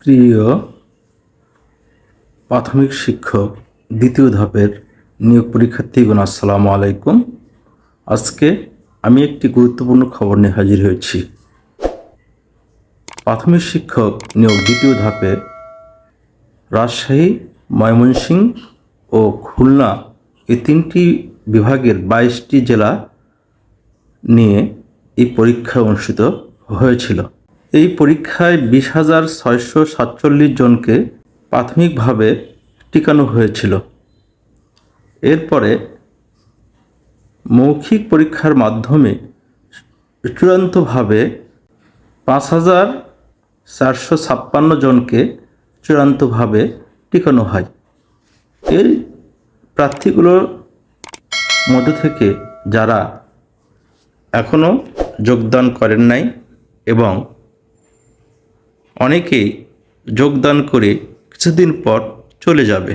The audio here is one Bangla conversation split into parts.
প্রিয় প্রাথমিক শিক্ষক দ্বিতীয় ধাপের নিয়োগ পরীক্ষার্থীগণ, আসসালামু আলাইকুম। আজকে আমি একটি গুরুত্বপূর্ণ খবর নিয়ে হাজির হয়েছি। প্রাথমিক শিক্ষক নিয়োগ দ্বিতীয় ধাপে রাজশাহী, ময়মনসিংহ ও খুলনা এই তিনটি বিভাগের 22টি জেলা নিয়ে এই পরীক্ষা অনুষ্ঠিত হয়েছিল। এই পরীক্ষায় 20,647 জনকে প্রাথমিকভাবে টিকানো হয়েছিল। এরপরে মৌখিক পরীক্ষার মাধ্যমে চূড়ান্তভাবে 5,456 জনকে চূড়ান্তভাবে টিকানো হয়। এর প্রার্থীগুলোর মধ্য থেকে যারা এখনও যোগদান করেন নাই এবং অনেকেই যোগদান করে কিছুদিন পর চলে যাবে,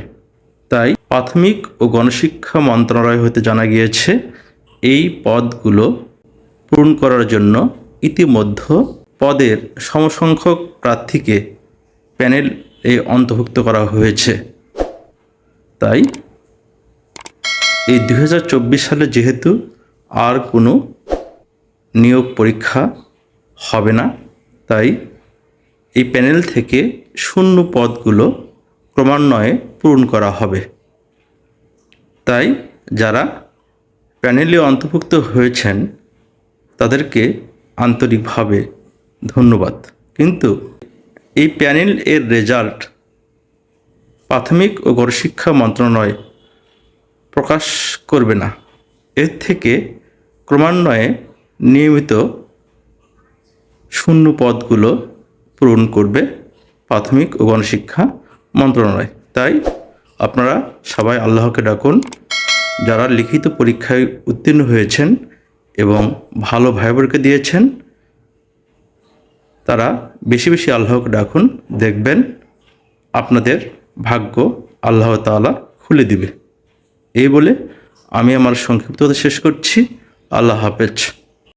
তাই প্রাথমিক ও গণশিক্ষা মন্ত্রণালয় হতে জানা গিয়েছে এই পদগুলো পূরণ করার জন্য ইতিমধ্যে পদের সমসংখ্যক প্রার্থীকে প্যানেলে অন্তর্ভুক্ত করা হয়েছে। তাই এই 2024 সালে যেহেতু আর কোনো নিয়োগ পরীক্ষা হবে না, তাই এই প্যানেল থেকে শূন্য পদগুলো ক্রমান্বয়ে পূরণ করা হবে। তাই যারা প্যানেলে অন্তর্ভুক্ত হয়েছেন তাদেরকে আন্তরিকভাবে ধন্যবাদ। কিন্তু এই প্যানেল এর রেজাল্ট প্রাথমিক ও গণশিক্ষা মন্ত্রণালয় প্রকাশ করবে না। এর থেকে ক্রমান্বয়ে নিয়মিত শূন্য পদগুলো পূরণ করবে প্রাথমিক ও গণশিক্ষা মন্ত্রণালয়। তাই আপনারা সবাই আল্লাহকে ডাকুন, যারা লিখিত পরীক্ষায় উত্তীর্ণ হয়েছেন এবং ভালো ভাইবারকে দিয়েছেন তারা বেশি বেশি আল্লাহকে ডাকুন, দেখবেন আপনাদের ভাগ্য আল্লাহ তাআলা খুলে দিবে। এই বলে আমি আমার সংক্ষিপ্ততা শেষ করছি। আল্লাহ হাফেজ।